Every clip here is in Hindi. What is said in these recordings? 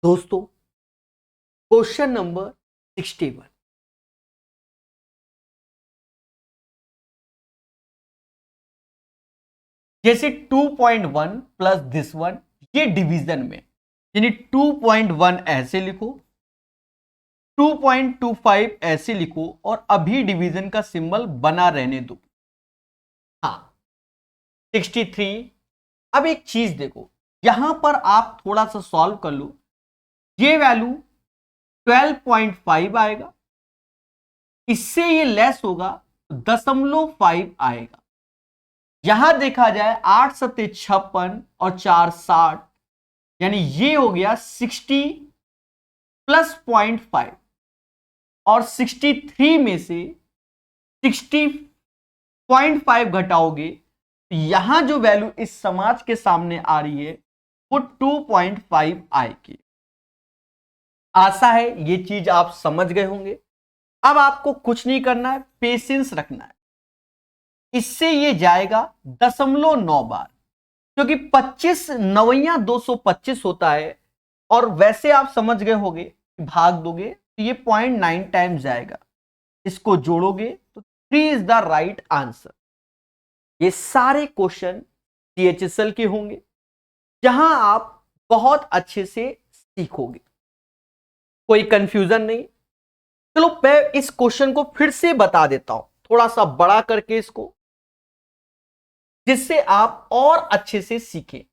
दोस्तों, क्वेश्चन नंबर 61। जैसे 2.1 प्लस दिस वन, ये डिवीजन में, यानी 2.1 ऐसे लिखो, 2.25 ऐसे लिखो और अभी डिवीजन का सिंबल बना रहने दो। हाँ, 63। अब एक चीज देखो, यहां पर आप थोड़ा सा सॉल्व कर लो। ये वैल्यू 12.5 आएगा, इससे ये लेस होगा तो 0.5 आएगा। यहां देखा जाए 8 सत्ते 56 और 4 60, यानी ये हो गया 60 प्लस 0.5 और 63 में से 60.5 घटाओगे तो यहां जो वैल्यू इस समाज के सामने आ रही है वो 2.5 आएगी। आशा है ये चीज आप समझ गए होंगे। अब आपको कुछ नहीं करना है, पेशेंस रखना है। इससे ये जाएगा 0.9 बार, क्योंकि 25 नवैया 225 होता है और वैसे आप समझ गए होंगे, भाग दोगे तो ये 0.9 टाइम्स जाएगा। इसको जोड़ोगे तो 3 इज द राइट आंसर। ये सारे क्वेश्चन CHSL के होंगे जहां आप बहुत अच्छे से सीखोगे, कोई कंफ्यूजन नहीं। चलो मैं इस क्वेश्चन को फिर से बता देता हूं, थोड़ा सा बड़ा करके इसको, जिससे आप और अच्छे से सीखें।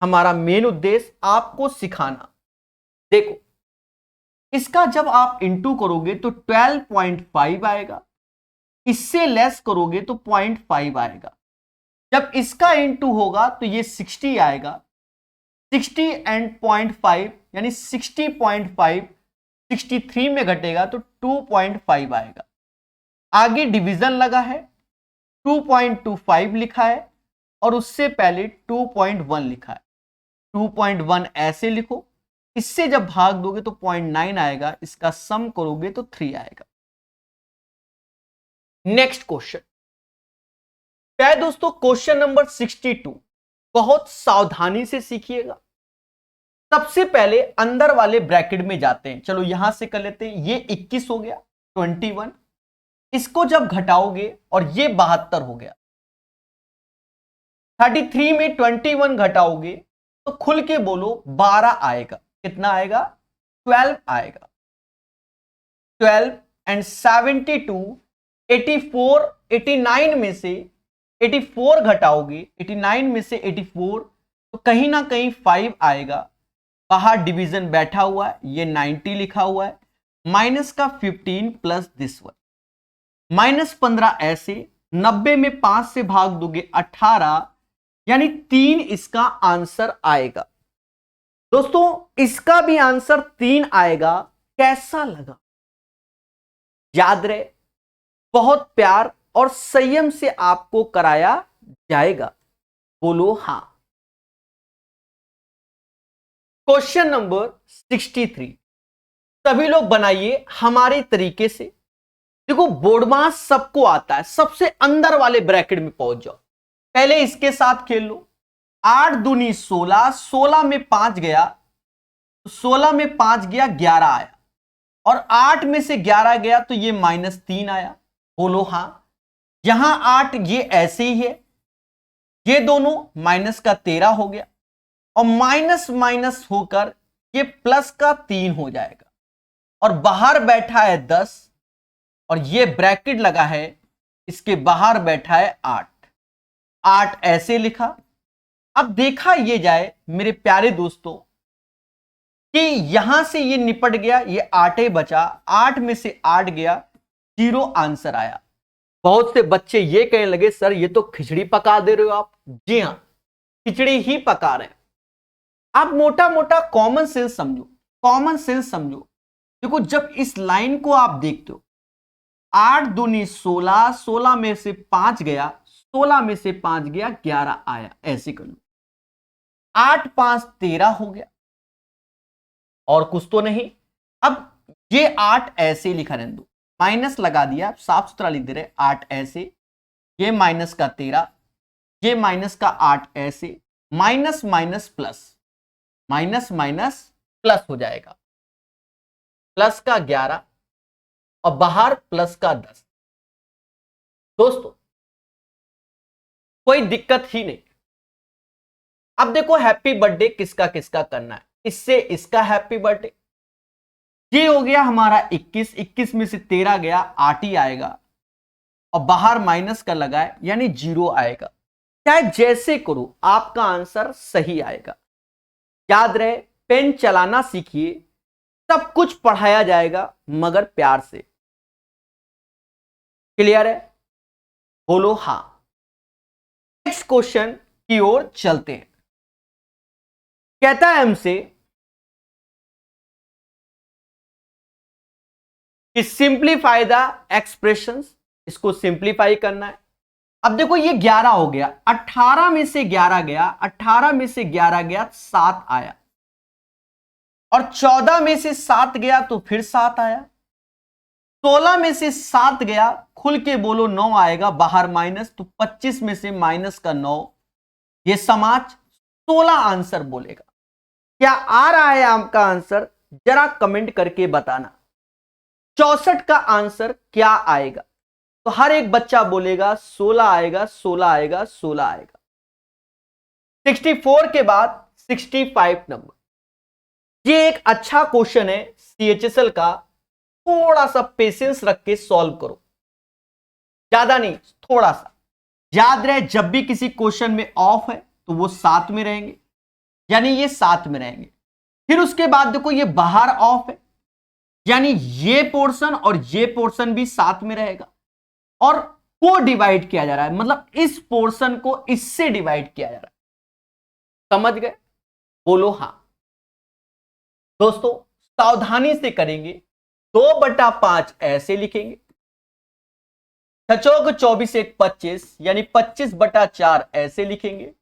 हमारा मेन उद्देश्य आपको सिखाना। देखो, इसका जब आप इंटू करोगे तो 12.5 आएगा, इससे लेस करोगे तो 0.5 आएगा। जब इसका इंटू होगा तो ये 60 आएगा, 60 एंड 0.5 यानी 60.5 63 में घटेगा तो 2.5 आएगा। आगे डिवीजन लगा है, 2.25 लिखा है और उससे पहले 2.1 लिखा है। 2.1 ऐसे लिखो, इससे जब भाग दोगे तो 0.9 आएगा, इसका सम करोगे तो 3 आएगा। नेक्स्ट क्वेश्चन क्या है दोस्तों? Question number 62। बहुत सावधानी से सीखिएगा। सबसे पहले अंदर वाले ब्रैकेट में जाते हैं। चलो यहां से कर लेते हैं। ये 21 हो गया, 21, इसको जब घटाओगे और ये 72 हो गया। 33 में 21 घटाओगे तो खुल के बोलो 12 आएगा। कितना आएगा? 12 आएगा। 12 एंड 72, 84, 89 में से 84 घटाओगे, 89 में से 84 तो कहीं ना कहीं 5 आएगा। बाहर डिवीजन बैठा हुआ है, ये 90 लिखा हुआ है, माइनस का 15 प्लस दिस वन, -15 ऐसे, 90 में 5 से भाग दोगे 18, यानी 3 इसका आंसर आएगा। दोस्तों इसका भी आंसर 3 आएगा। कैसा लगा? याद रहे, बहुत प्यार और संयम से आपको कराया जाएगा। बोलो हाँ। Question number 63। सभी लोग बनाइए हमारे तरीके से। देखो, बोर्डमास सबको आता है, सबसे अंदर वाले ब्रैकेट में पहुंच जाओ। पहले इसके साथ खेल लो। 8 दूनी 16, 16 में 5 गया, 16 में 5 गया 11 आया, और 8 में से 11 गया तो ये -3 आया। बोलो हाँ। यहां 8 ये ऐसे ही है, ये दोनों माइनस का 13 हो गया, और माइनस माइनस होकर ये प्लस का 3 हो जाएगा, और बाहर बैठा है 10, और ये ब्रैकेट लगा है, इसके बाहर बैठा है 8। 8 ऐसे लिखा। अब देखा ये जाए मेरे प्यारे दोस्तों कि यहां से ये निपट गया, ये 8 बचा, 8 में से 8 गया, 0 आंसर आया। बहुत से बच्चे ये कहने लगे सर ये तो खिचड़ी पका दे रहे हो आप। जी हां, खिचड़ी ही पका रहे हैं। आप मोटा मोटा कॉमन सेंस समझो, कॉमन सेंस समझो। देखो, जब इस लाइन को आप देखते हो, 8 दूनी 16, 16 में से 5 गया, 16 में से 5 गया 11 आया, ऐसे कर लो। 8 5 13 हो गया, और कुछ तो नहीं। अब ये 8 ऐसे लिखा रहने दो, माइनस लगा दिया, साफ सुथरा लिख दे रहे 8 ऐसे, ये माइनस का 13, ये माइनस का 8 ऐसे, minus minus plus, minus minus plus हो जाएगा, प्लस का 11 और बाहर प्लस का 10। दोस्तों कोई दिक्कत ही नहीं। अब देखो हैप्पी बर्थडे किसका किसका करना है, इससे इसका हैप्पी बर्थडे। ये हो गया हमारा 21, 21 में से 13 गया, 8 ही आएगा और बाहर माइनस का लगाए यानी 0 आएगा। चाहे जैसे करो आपका आंसर सही आएगा। याद रहे पेन चलाना सीखिए, सब कुछ पढ़ाया जाएगा मगर प्यार से। क्लियर है? बोलो हां। नेक्स्ट क्वेश्चन की ओर चलते हैं। कहता है हमसे कि सिंप्लीफाई द एक्सप्रेशंस, इसको सिंप्लीफाई करना है। अब देखो ये 11 हो गया, 18 में से 11 गया, 18 में से 11 गया 7 आया, और 14 में से 7 गया तो फिर 7 आया, 16 में से 7 गया, खुल के बोलो 9 आएगा, बाहर माइनस तो 25 में से माइनस का 9, ये समाज 16 आंसर बोलेगा। क्या आ रहा है आपका आंसर? जरा कमेंट करके बताना। 64 का आंसर क्या आएगा? तो हर एक बच्चा बोलेगा 16 आएगा, 16 आएगा, 16 आएगा। 64 के बाद 65 नंबर। ये एक अच्छा क्वेश्चन है CHSL का, थोड़ा सा पेशेंस रख के सॉल्व करो, ज्यादा नहीं थोड़ा सा। याद रहे जब भी किसी क्वेश्चन में ऑफ है तो वो साथ में रहेंगे, यानी ये साथ में रहेंगे। फिर उसके बाद देखो ये बाहर ऑफ है, यानी ये पोर्शन और ये पोर्शन भी साथ में रहेगा, और को डिवाइड किया जा रहा है, मतलब इस पोर्शन को इससे डिवाइड किया जा रहा है। समझ गए? बोलो हां। दोस्तों सावधानी से करेंगे, 2/5 ऐसे लिखेंगे, 6 24 1 25 यानी 25/4 ऐसे लिखेंगे,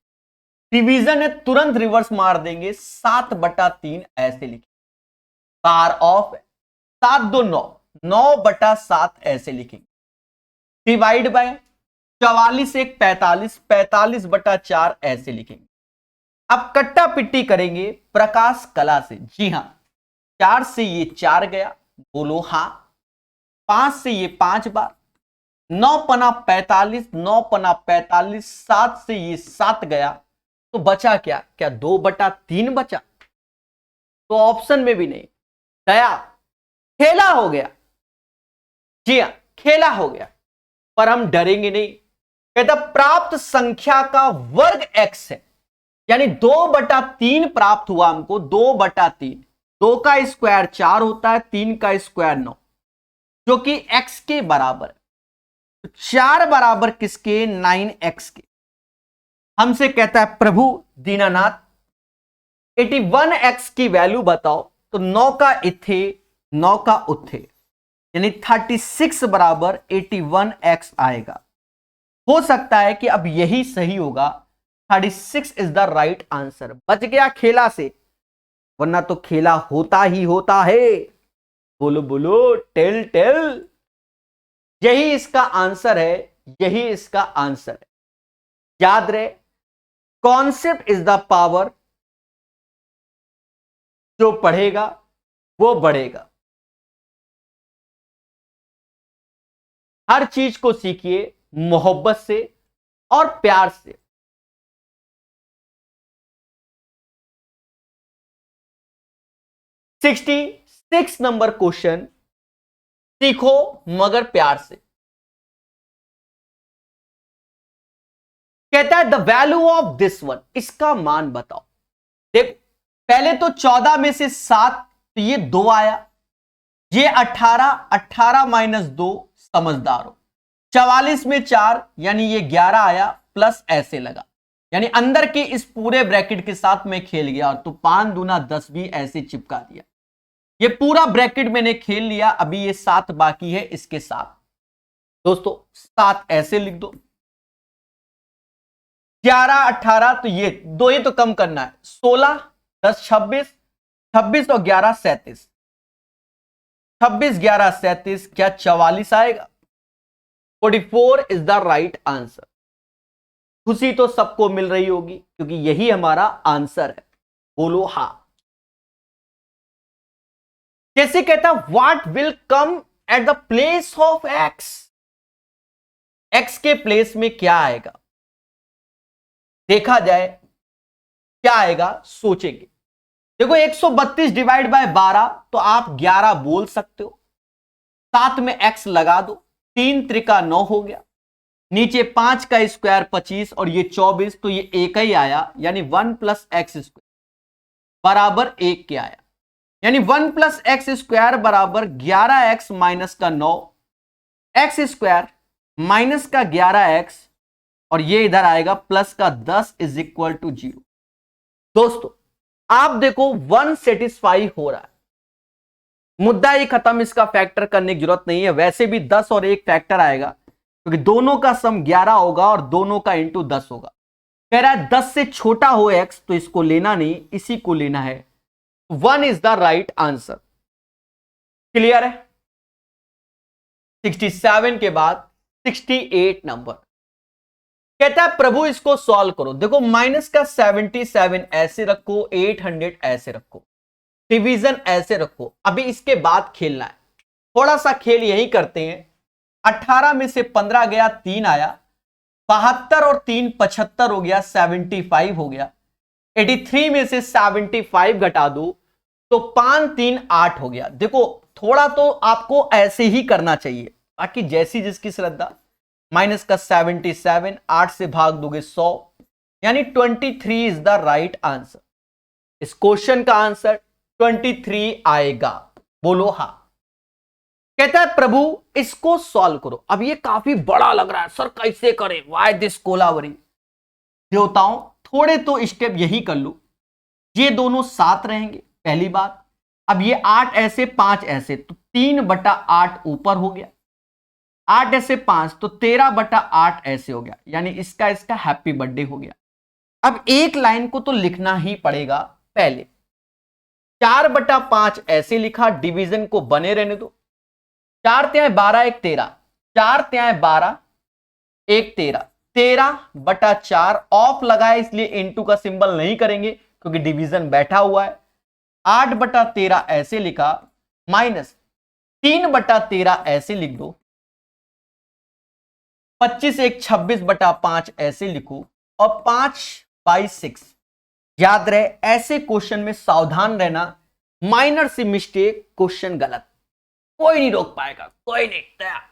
डिवीजन है तुरंत रिवर्स मार देंगे, 7/3 ऐसे लिखेंगे, बार ऑफ 7 2 9, 9/7 ऐसे लिखेंगे, डिवाइड बाय 44 1 45, 45/4 ऐसे लिखेंगे। अब कट्टा पिट्टी करेंगे प्रकाश कला से। जी हां, 4 से ये 4 गया, बोलो हां। 5 से ये 5 बार, 9 पना 45, 9 पना 45, 7 से ये 7 गया, तो बचा क्या? क्या 2/3 बचा? तो ऑप्शन में भी नहीं गया, खेला हो गया। जी हां, खेला हो गया, पर हम डरेंगे नहीं। कहता प्राप्त संख्या का वर्ग x है, यानी 2/3 प्राप्त हुआ हमको, 2/3। 2 का स्क्वायर 4 होता है, 3 का स्क्वायर 9, जो कि x के बराबर है। 4 बराबर किसके? 9x के। हमसे कहता है प्रभु दीनानाथ 81x की वैल्यू बताओ, तो 9 का इथे 9 का उथे, यानी 36 बराबर 81x आएगा। हो सकता है कि अब यही सही होगा, 36 इज द राइट आंसर। बच गया खेला से, वरना तो खेला होता ही होता है। बोलो बोलो टेल टेल। यही इसका आंसर है, यही इसका आंसर है। याद रहे कॉन्सेप्ट इज द पावर, जो पढ़ेगा वो बढ़ेगा। हर चीज को सीखिए मोहब्बत से और प्यार से। सिक्सटी 6 नंबर क्वेश्चन, सीखो मगर प्यार से। कहता है the value of this one, इसका मान बताओ। देखो पहले तो 14 में से 7, तो ये 2 आया, ये 18, 18 माइनस 2, समझदार हो। 44 में 4 यानी ये 11 आया, प्लस ऐसे लगा, यानी अंदर के इस पूरे ब्रैकेट के साथ मैं खेल गया, और तो 5 दूना 10 भी ऐसे चिपका दिया। ये पूरा ब्रैकेट मैंने खेल लिया, अभी ये 7 बाकी है इसके साथ। दोस्तों 7 ऐसे लिख दो, 11 18, तो ये 2 ही तो कम करना है, 16 10 26, 26 और 11 37, 26 11 37, क्या 44 आएगा? 44 इज द राइट आंसर। खुशी तो सबको मिल रही होगी क्योंकि यही हमारा आंसर है। बोलो हां। कैसे कहता, what will come at the place of x, x के प्लेस में क्या आएगा, देखा जाए क्या आएगा, सोचेंगे। देखो 132 डिवाइड बाय 12 तो आप 11 बोल सकते हो, साथ में एक्स लगा दो, 3 त्रिका 9 हो गया, नीचे 5 का स्क्वायर 25 और ये 24, तो ये एक ही आया, यानी 1 प्लस एक्स स्क्वायर बराबर 1 के आया, यानी 1 प्लस एक्स स्क्वायर बराबर 11x माइनस का 9, एक्स स्क्वायर माइनस का 11x और ये इधर आएगा प्लस का 10 इज इक्वल टू 0। दोस्तों आप देखो 1 सेटिस्फाई हो रहा है, मुद्दा ही खत्म, इसका फैक्टर करने की जरूरत नहीं है। वैसे भी 10 और 1 फैक्टर आएगा क्योंकि दोनों का सम 11 होगा और दोनों का इंटू 10 होगा। कह रहा है 10 से छोटा हो x, तो इसको लेना नहीं, इसी को लेना है। 1 is the right answer. Clear है? 67 के बाद 68 नंबर कहता है प्रभु इसको सॉल्व करो। देखो माइनस का 77 ऐसे रखो, 800 ऐसे रखो, डिवीजन ऐसे रखो। अभी इसके बाद खेलना है, थोड़ा सा खेल यही करते हैं। 18 में से 15 गया, 3 आया, 72 और 3 75 हो गया, 75 हो गया। 83 में से 75 घटा दो तो 5 3 8 हो गया। देखो थोड़ा तो आपको ऐसे ही करना चाहिए, बाकी जैसी जिसकी श्रद्धा। माइनस का 77, 8 से भाग दोगे 100, यानी 23 इज द राइट आंसर। इस क्वेश्चन का आंसर 23 आएगा। बोलो हाँ। कहता है प्रभु इसको सॉल्व करो। अब ये काफी बड़ा लग रहा है, सर कैसे करें, वाई दिस कोलावरी। देवताओं थोड़े तो स्टेप यही कर लो, ये दोनों साथ रहेंगे पहली बात। अब ये 8 ऐसे 5 ऐसे, तो 3/8 ऊपर हो गया, 8 ऐसे 5 तो 13/8 ऐसे हो गया, यानी इसका हैप्पी बर्थडे हो गया। अब एक लाइन को तो लिखना ही पड़ेगा पहले। 4/5 ऐसे लिखा, डिवीजन को बने रहने दो। 4 तिहाई 12 1 13, 4 तिहाई 12 1 13, 13/4 ऑफ लगाए इसलिए इनटू का सिंबल नहीं करेंगे क्योंकि डिवीजन बैठा हुआ है। 8/13 ऐसे लिखा, माइनस 3/13 ऐसे लिख दो, 25 1 26/5 ऐसे लिखो और 5/6। याद रहे ऐसे क्वेश्चन में सावधान रहना, माइनर सी मिस्टेक क्वेश्चन गलत, कोई नहीं रोक पाएगा, कोई नहीं,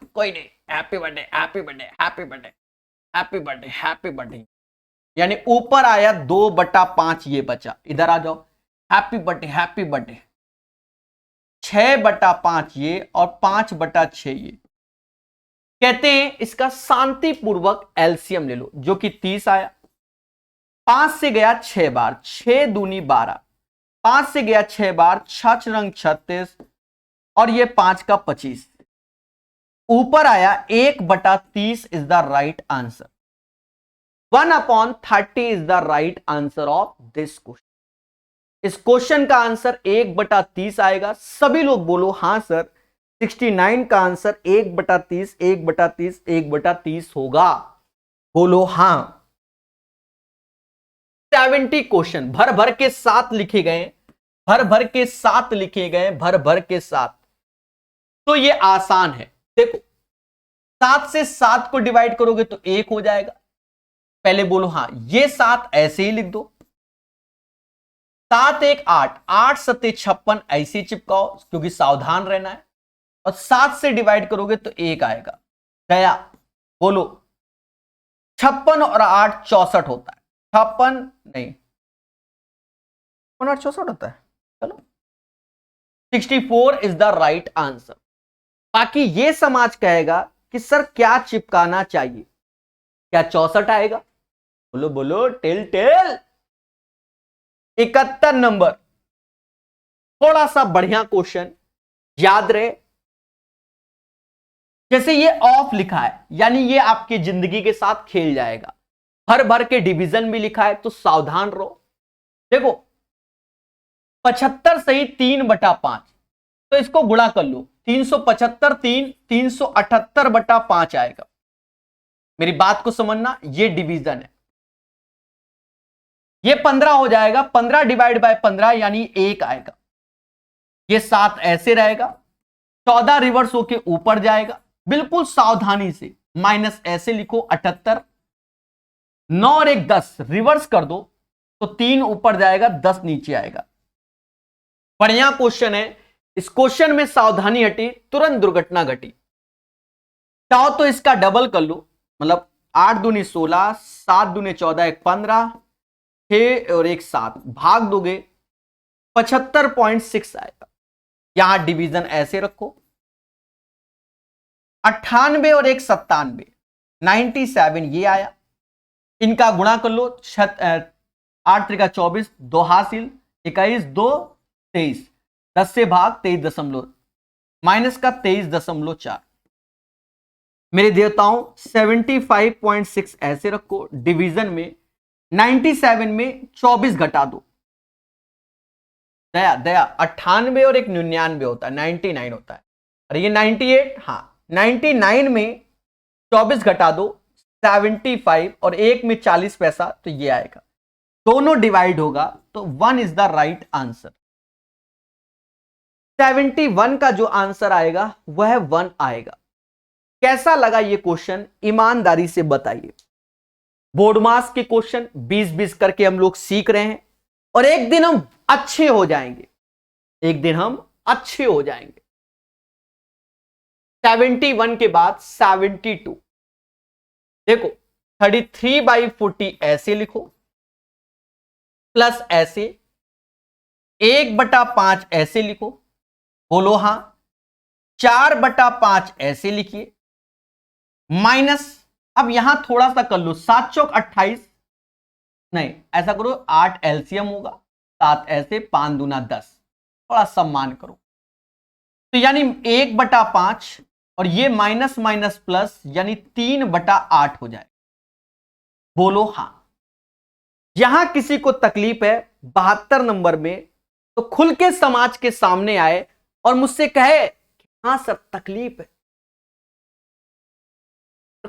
कोई नहीं। Happy birthday happy birthday happy birthday happy birthday happy birthday, यानी ऊपर आया 2/5 ये बचा, इधर आ जाओ, हैप्पी बर्थडे हैप्पी बर्थडे। 6/5 ये और 5/6 ये। कहते हैं इसका शांतिपूर्वक एलसीएम ले लो, जो कि 30 आया। 5 से गया 6 बार, 6 दूनी 12, 5 से गया 6 बार, 6 रंग 36 और ये 5 का 25। ऊपर आया 1/30 is the right answer. 1/30 is the right answer of this question. इस क्वेश्चन का आंसर 1/30 आएगा। सभी लोग बोलो हाँ सर, 69 का आंसर 1/30 1/30 1/30 होगा। बोलो हाँ। 70 क्वेश्चन भर भर के साथ लिखे गए, भर भर के साथ लिखे गए, भर भर के साथ। तो ये आसान है। देखो 7 से 7 को डिवाइड करोगे तो 1 हो जाएगा। पहले बोलो हाँ, ये 7 ऐसे ही लिख दो, 7 1 8, 8 7 56 ऐसे चिपकाओ क्योंकि सावधान रहना है। और 7 से डिवाइड करोगे तो 1 आएगा। गया। बोलो 56 और 8 64 होता है, 56 नहीं 64 होता है। चलो 64 इज द राइट आंसर। बाकी ये समाज कहेगा कि सर क्या चिपकाना चाहिए, क्या 64 आएगा? बोलो बोलो टेल टेल। 71 नंबर थोड़ा सा बढ़िया क्वेश्चन, याद रहे। जैसे ये ऑफ लिखा है यानी ये आपकी जिंदगी के साथ खेल जाएगा। भर भर के डिवीजन भी लिखा है तो सावधान रहो। देखो 75 सही 3/5, तो इसको गुणा कर लो, 375 378/5 आएगा। मेरी बात को समझना, ये डिवीजन है। ये 15 हो जाएगा, 15 डिवाइड बाय 15 यानी 1 आएगा। ये 7 ऐसे रहेगा, 14 रिवर्स होके ऊपर जाएगा, बिल्कुल सावधानी से। माइनस ऐसे लिखो 78, 9 और 1 10, रिवर्स कर दो तो 3 ऊपर जाएगा, 10 नीचे आएगा। बढ़िया क्वेश्चन है। इस क्वेश्चन में सावधानी हटी, तुरंत दुर्घटना घटी। चाहो तो इसका डबल कर लो, मतलब 8 दूनी 16, 7 दूनी 14, 1 15, 6 और 1 7, भाग दोगे 75.6 आएगा। यहां डिवीजन ऐसे रखो, 98 और 1 97, 97 ये आया। इनका गुणा कर लो, 8 त्रिका 24, 2 हासिल, 21 2 23, 10 से भाग 23 माइनस का 23.4। मेरे देवताओं 75.6 ऐसे रखो, डिवीजन में 97 में 24 घटा दो। दया दया 98 और 1 99 होता है, 99 होता है। अरे ये 98, हाँ 99 में 24 घटा दो, 75 और 1 में 40 पैसा, तो ये आएगा। दोनों डिवाइड होगा तो 1 इज द राइट आंसर। 71 का जो आंसर आएगा वह 1 आएगा। कैसा लगा ये क्वेश्चन, ईमानदारी से बताइए। बोर्ड मास के क्वेश्चन 20-20 करके हम लोग सीख रहे हैं और एक दिन हम अच्छे हो जाएंगे, एक दिन हम अच्छे हो जाएंगे। 71 के बाद 72, देखो 33/40 ऐसे लिखो, प्लस ऐसे 1/5 ऐसे लिखो, बोलो हां। 4/5 ऐसे लिखिए, माइनस, अब यहां थोड़ा सा कर लो, 7 चौक 28, नहीं ऐसा करो 8 एलसीएम होगा, 7 ऐसे, 5 दूना 10, थोड़ा सम्मान करो। तो यानी 1/5 और ये माइनस माइनस प्लस, यानी 3/8 हो जाए। बोलो हां। यहां किसी को तकलीफ है 72 नंबर में, तो खुल के समाज के सामने आए और मुझसे कहे हां सर तकलीफ है।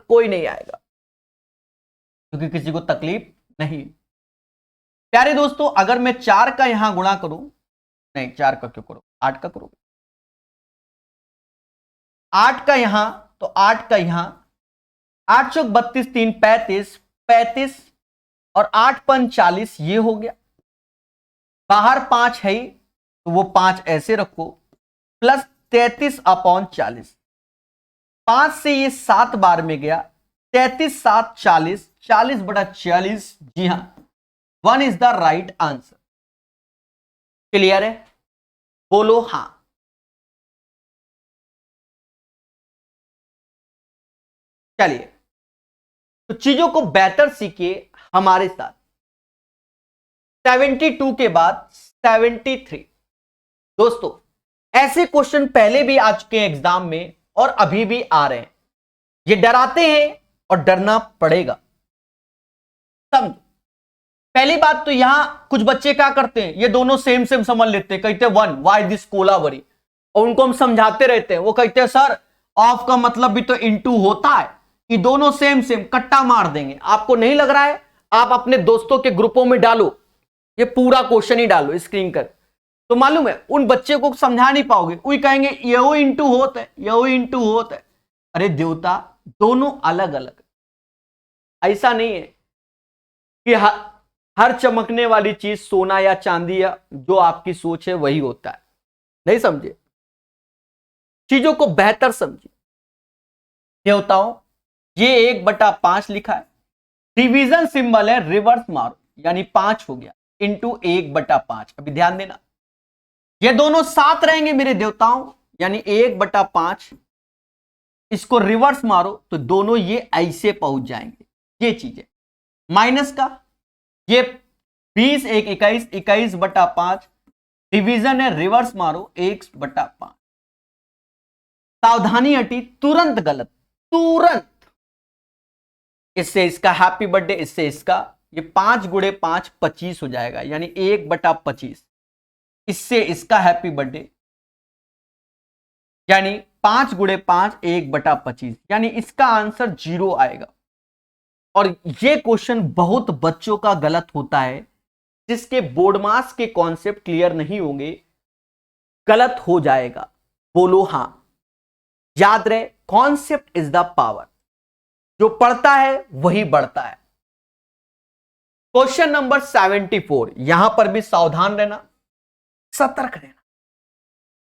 कोई नहीं आएगा क्योंकि किसी को तकलीफ नहीं। प्यारे दोस्तों, अगर मैं 4 का यहां गुणा करूं, नहीं 4 का क्यों करो, 8 का करोगे, 8 का यहां तो 8 का यहां, 8 चौक 32, 3 35, 35 और 8 5 40, ये हो गया। बाहर 5 है ही तो वो 5 ऐसे रखो, प्लस 33/40, 5 से ये 7 बार में गया, 33 7 40, 40/40, जी हां 1 is the right answer. Clear है, बोलो हां। चलिए तो चीजों को बेहतर सीखिए हमारे साथ। 72 के बाद 73, दोस्तों ऐसे क्वेश्चन पहले भी आ चुके हैं एग्जाम में और अभी भी आ रहे हैं। ये डराते हैं और डरना पड़ेगा, समझ। पहली बात तो यहां कुछ बच्चे क्या करते हैं, ये दोनों सेम सेम समझ लेते हैं, कहते हैं 1 वाई दिस कोलावरी, और उनको हम समझाते रहते हैं, वो कहते हैं सर ऑफ का मतलब भी तो इनटू होता है, ये दोनों सेम सेम, कट्टा मार देंगे। आपको नहीं लग रहा है, आप अपने दोस्तों के ग्रुपों में डालो, ये पूरा क्वेश्चन ही डालो स्क्रीन कर, तो मालूम है उन बच्चे को समझा नहीं पाओगे, वही कहेंगे यहो इंटू होता है, यहो इंटू होता है। अरे देवता, दोनों अलग अलग, ऐसा नहीं है कि हर चमकने वाली चीज सोना या चांदी या जो आपकी सोच है वही होता है। नहीं समझे, चीजों को बेहतर समझिए। देवताओं ये 1/5 लिखा है, डिवीजन सिंबल है, रिवर्स मारो यानी 5 हो गया, इंटू 1/5। अभी ध्यान देना, ये दोनों साथ रहेंगे मेरे देवताओं, यानी 1/5, इसको रिवर्स मारो तो दोनों ये ऐसे पहुंच जाएंगे, ये चीज है। माइनस का ये 20 1 21, 21/5, डिवीजन है, रिवर्स मारो 1/5। सावधानी हटी, तुरंत गलत, तुरंत। इससे इसका हैप्पी बर्थडे, इससे इसका, ये 5 गुणे 5 25 हो जाएगा, यानी 1/25। इससे इसका हैप्पी बर्थडे, यानी 5 गुणे 5 1/25, यानी इसका आंसर 0 आएगा। और ये क्वेश्चन बहुत बच्चों का गलत होता है, जिसके बोर्ड मास के कॉन्सेप्ट क्लियर नहीं होंगे, गलत हो जाएगा। बोलो हां। याद रहे, कॉन्सेप्ट इज द पावर। जो पढ़ता है वही बढ़ता है। क्वेश्चन नंबर 74, यहां पर भी सावधान रहना, सतर्क रहना।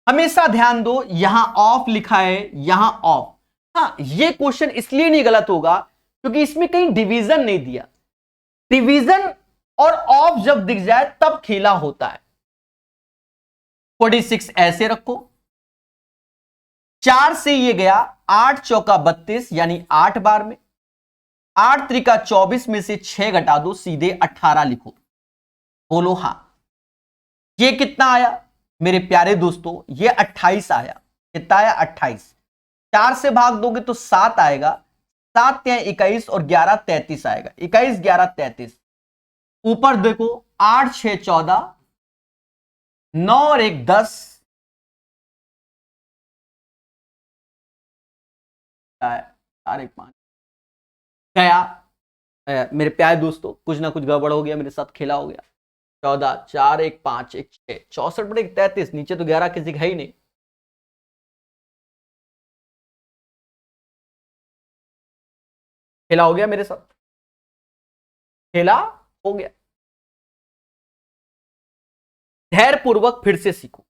हमेशा ध्यान दो, यहां ऑफ लिखा है, यहां ऑफ। हाँ, ये क्वेश्चन इसलिए नहीं गलत होगा क्योंकि इसमें कहीं डिवीजन नहीं दिया। डिवीजन और ऑफ जब दिख जाए तब खेला होता है। 46 ऐसे रखो, 4 से ये गया, 8 चौका 32 यानी 8 बार में, 8 त्रिका 24 में से 6 घटा दो, सीधे 18 लिखो। बोलो हां। ये कितना आया मेरे प्यारे दोस्तों? ये 28 आया। कितना आया? 28। 4 से भाग दोगे तो 7 आएगा, 7 या 21 और 11 33 आएगा। 21 11 33। ऊपर देखो, 8 6 14, 9 और 1 10, 4 1 5 गया। मेरे प्यारे दोस्तों, कुछ ना कुछ गड़बड़ हो गया, मेरे साथ खेला हो गया। 14 4 1 5 1 6, 64 बटे 33, नीचे तो 11 किसी का ही नहीं। खेला हो गया मेरे साथ, खेला हो गया। धैर्य पूर्वक फिर से सीखो,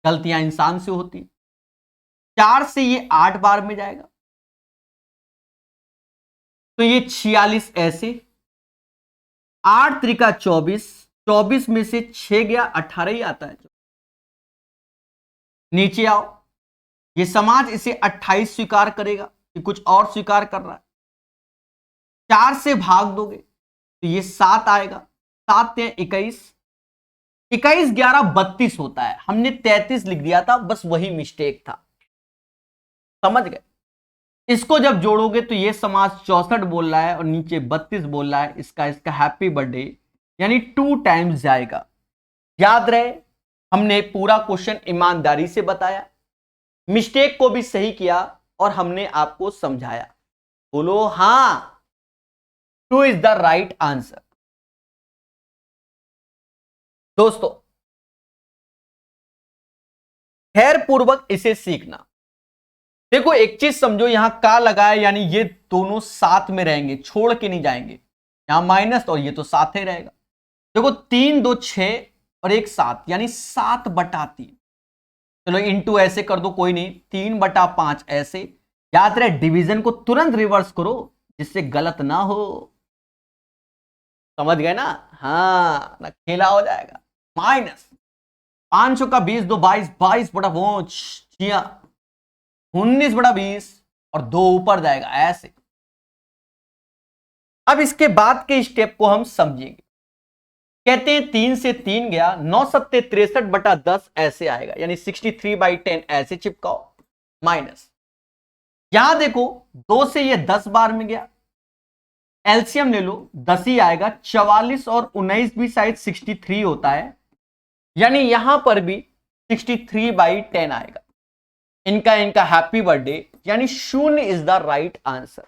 गलतियां इंसान से होती। 4 से ये 8 बार में जाएगा तो ये 46 ऐसे, 8 त्रिका 24, 24 में से 6 गया, 18 ही आता है। नीचे आओ, ये समाज इसे 28 स्वीकार करेगा कि कुछ और स्वीकार कर रहा है। 4 से भाग दोगे तो ये 7 आएगा, 7 या 21, 21 11 32 होता है। हमने 33 लिख दिया था, बस वही मिस्टेक था। समझ गए? इसको जब जोड़ोगे तो ये समाज 64 बोल रहा है और नीचे 32 बोल रहा है। इसका हैप्पी बर्थडे यानी 2 टाइम्स जाएगा। याद रहे, हमने पूरा क्वेश्चन ईमानदारी से बताया, मिस्टेक को भी सही किया और हमने आपको समझाया। बोलो हां, 2 इज द राइट आंसर। दोस्तों, खैर पूर्वक इसे सीखना। देखो एक चीज समझो, यहां का लगा है यानी ये दोनों साथ में रहेंगे, छोड़ के नहीं जाएंगे। यहां माइनस और ये तो साथ ही रहेगा। देखो 3 2 6 और 1 7 यानी 7 बटा 3। चलो इंटू ऐसे कर दो, कोई नहीं, 3 बटा 5 ऐसे। याद रहे, डिवीजन को तुरंत रिवर्स करो जिससे गलत ना हो। समझ गए ना? हाँ ना, खेला हो जाएगा। माइनस 5 का 20 2 22, 22 बटा 5 19 बटा 20 और 2 ऊपर जाएगा ऐसे। अब इसके बाद के स्टेप को हम समझेंगे। कहते हैं 3 से 3 गया, 9 सत्ते 63 बटा 10 ऐसे आएगा, यानी 63/10 ऐसे चिपकाओ। माइनस, यहां देखो 2 से ये 10 बार में गया, एलसीएम ले लो, 10 ही आएगा। 44 और 19 भी शायद 63 होता है, यानी यहां पर भी 63/10 आएगा। इनका हैप्पी बर्थडे यानी 0 इज द राइट आंसर।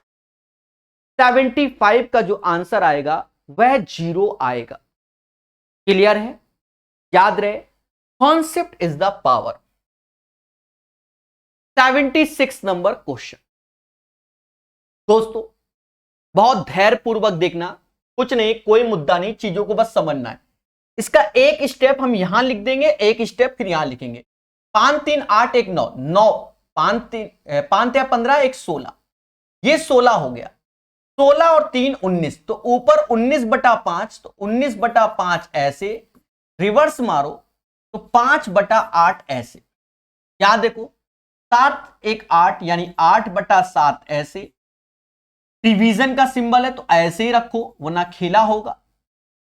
75 का जो आंसर आएगा वह 0 आएगा। क्लियर है? याद रहे, concept is the power. 76 number question. दोस्तों बहुत धैर्य पूर्वक देखना, कुछ नहीं, कोई मुद्दा नहीं, चीजों को बस समझना है। इसका एक स्टेप हम यहां लिख देंगे, एक स्टेप फिर यहां लिखेंगे। 5 3 8 1 9, 9 5 3 15 1 16, ये 16 हो गया। 16 और 3 19, तो ऊपर 19 बटा 5, तो 19 बटा 5 ऐसे, रिवर्स मारो तो 5 बटा 8 ऐसे। यहां देखो 7 1 8 यानी 8 बटा 7 ऐसे। डिवीजन का सिंबल है तो ऐसे ही रखो वरना खेला होगा।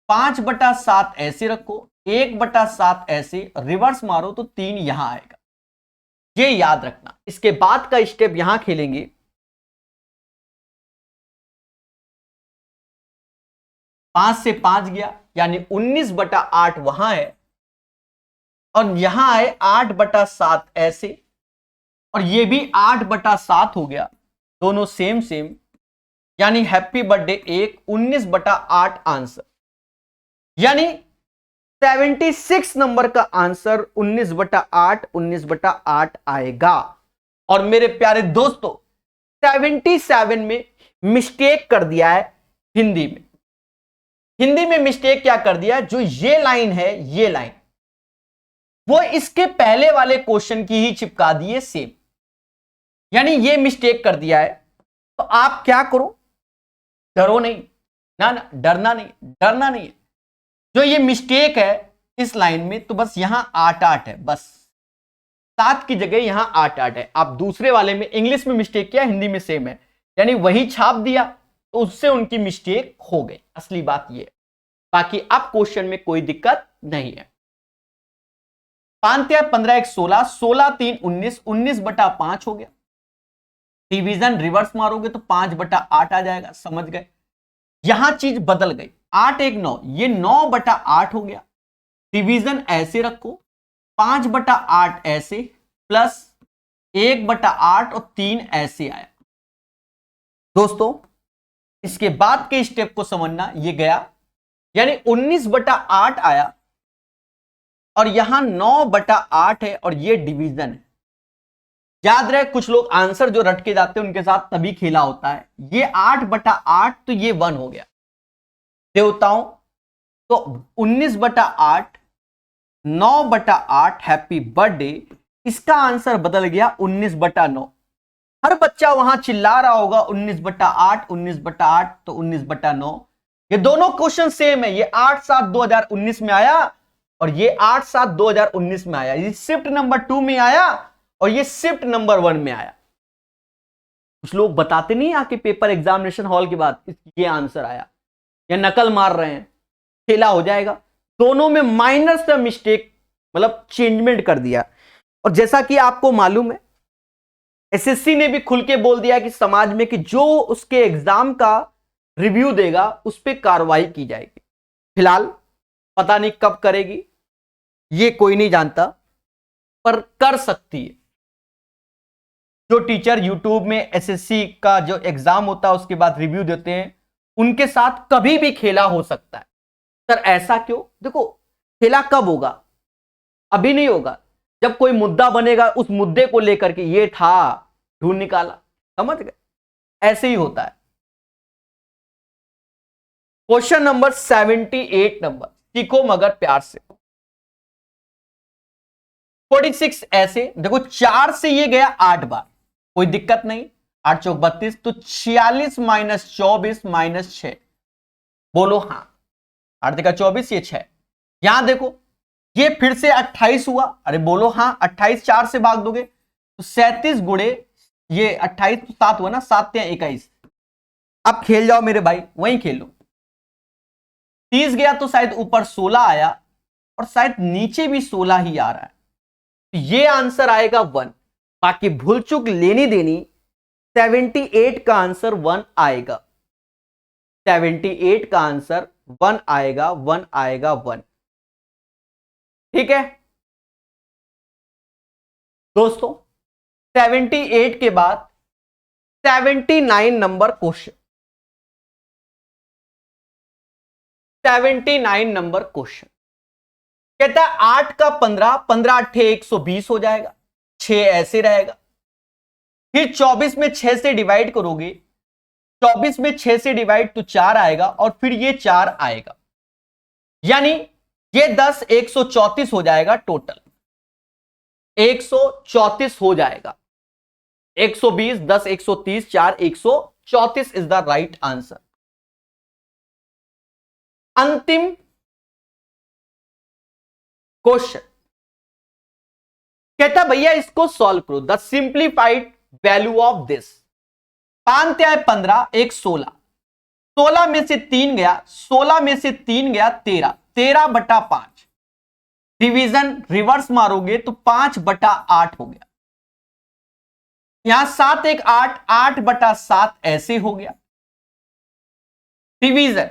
5 बटा 7 ऐसे रखो, 1 बटा 7 ऐसे, रिवर्स मारो तो 3 यहां आएगा। ये याद रखना। इसके बाद का स्टेप यहां खेलेंगे। 5 से 5 गया यानी 19 बटा 8 वहां है, और यहां आए 8 बटा 7 ऐसे, और ये भी 8 बटा 7 हो गया, दोनों सेम सेम, यानी हैप्पी बर्थडे 1 19 बटा 8 आंसर। यानी 76 नंबर का आंसर 19/8 19/8 आएगा। और मेरे प्यारे दोस्तों 77 में मिस्टेक कर दिया है हिंदी में। हिंदी में मिस्टेक क्या कर दिया, जो ये लाइन है, ये लाइन वो इसके पहले वाले क्वेश्चन की ही चिपका दी है सेम, यानी ये मिस्टेक कर दिया है। तो आप क्या करो, डरो नहीं, ना ना डरना नहीं, डरना नहीं है। जो ये मिस्टेक है इस लाइन में, तो बस यहां 8 है, बस 7 की जगह यहां 8 है। आप दूसरे वाले में इंग्लिश में मिस्टेक किया, हिंदी में सेम है, यानी वही छाप दिया, तो उससे उनकी मिस्टेक हो गई। असली बात ये है, बाकी अब क्वेश्चन में कोई दिक्कत नहीं है। 5 15 1 16, 16 3 19, 19/5 हो गया। डिवीजन रिवर्स मारोगे तो 5/8 आ जाएगा, समझ गए। यहां चीज बदल गई, 8 1 9, ये 9/8 हो गया। डिवीजन ऐसे रखो, 5/8 ऐसे, प्लस 1/8 और 3 ऐसे आया। दोस्तों इसके बाद के स्टेप को समझना, ये गया, यानी 19/8 आया, और यहां 9/8 है, और ये डिवीजन है। याद रहे, कुछ लोग आंसर जो रट के जाते हैं उनके साथ तभी खेला होता है। ये 8/8, तो ये 1 हो गया देवताओं। तो 19/8, 9/8, हैप्पी बर्थडे, इसका आंसर बदल गया 19/9। हर बच्चा वहां चिल्ला रहा होगा 19/8 19/8, तो 19/9। ये दोनों क्वेश्चन सेम है, ये 8/7/2019 में आया, और ये 8/7/2019 में आया। ये शिफ्ट नंबर 2 में आया, और ये शिफ्ट नंबर 1 में आया। कुछ लोग बताते नहीं आके पेपर एग्जामिनेशन हॉल के बाद ये आंसर आया, या नकल मार रहे हैं, खेला हो जाएगा। दोनों में माइनर सा मिस्टेक, मतलब चेंजमेंट कर दिया। और जैसा कि आपको मालूम है, एसएससी ने भी खुल के बोल दिया कि समाज में, कि जो उसके एग्जाम का रिव्यू देगा उस पर कार्रवाई की जाएगी। फिलहाल पता नहीं कब करेगी, ये कोई नहीं जानता, पर कर सकती है। जो टीचर यूट्यूब में एसएससी का जो एग्जाम होता है उसके बाद रिव्यू देते हैं, उनके साथ कभी भी खेला हो सकता है। सर ऐसा क्यों? देखो, खेला कब होगा? अभी नहीं होगा, जब कोई मुद्दा बनेगा, उस मुद्दे को लेकर के ये था, ढूंढ निकाला, समझ गए? ऐसे ही होता है। क्वेश्चन नंबर 78 नंबर, सीखो मगर प्यार से। 46 ऐसे, देखो 4 से ये गया 8 बार, कोई दिक्कत नहीं। 8 चौक 32, तो 46 - 24 - 6, बोलो हाँ। 8 देखा 24, ये 6। यहां देखो ये फिर से 28 हुआ, अरे बोलो हाँ। 28 4 से भाग दोगे तो 37 गुणे ये 28, तो 7 हुआ ना, 7 या 21। अब खेल जाओ मेरे भाई, वहीं खेलो। 30 गया तो शायद ऊपर 16 आया, और शायद नीचे भी 16 ही आ रहा है, तो ये आंसर आएगा 1। बाकी भूल चूक लेनी देनी, 78 का आंसर 1 आएगा। 78 का आंसर 1 आएगा, 1 आएगा, 1। ठीक है दोस्तों, 78 के बाद 79 नंबर क्वेश्चन। 79 नंबर क्वेश्चन कहता है 8 का 15, 15 8 120 हो जाएगा, 6 ऐसे रहेगा। फिर 24 में 6 से डिवाइड करोगे, 24 में 6 से डिवाइड तो 4 आएगा, और फिर ये 4 आएगा, यानी ये 10 134 हो जाएगा। टोटल 134 हो जाएगा। 120 10 130 4 134 इज द राइट आंसर। अंतिम क्वेश्चन कहता भैया इसको सॉल्व करो, the simplified value of this. 5 × 15 1 16, 16 में से 3 गया, 16 में से 3 गया 13, 13/5। डिवीजन रिवर्स मारोगे तो 5/8 हो गया। यहां 7 1 8, 8/7 ऐसे हो गया। डिवीजन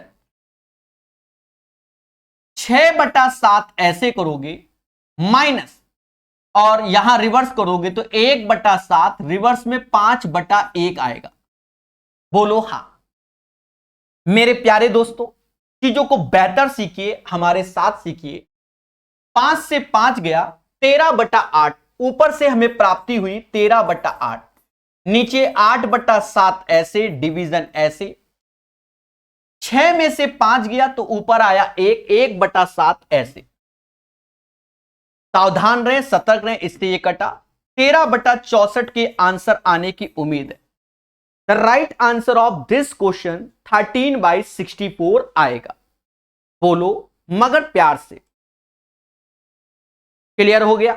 6/7 ऐसे करोगे, माइनस, और यहां रिवर्स करोगे तो 1/7, रिवर्स में 5/1 आएगा। बोलो हां। मेरे प्यारे दोस्तों, चीजों को बेहतर सीखिए, हमारे साथ सीखिए। 5 से 5 गया 13/8, ऊपर से हमें प्राप्ति हुई 13/8, नीचे 8/7 ऐसे, डिवीजन ऐसे। 6 में से 5 गया तो ऊपर आया 1/7 ऐसे। सावधान रहें, सतर्क रहें, इससे ये कटा। 13/64 के आंसर आने की उम्मीद है। The right answer of this question 13/64 आएगा। बोलो मगर प्यार से। क्लियर हो गया?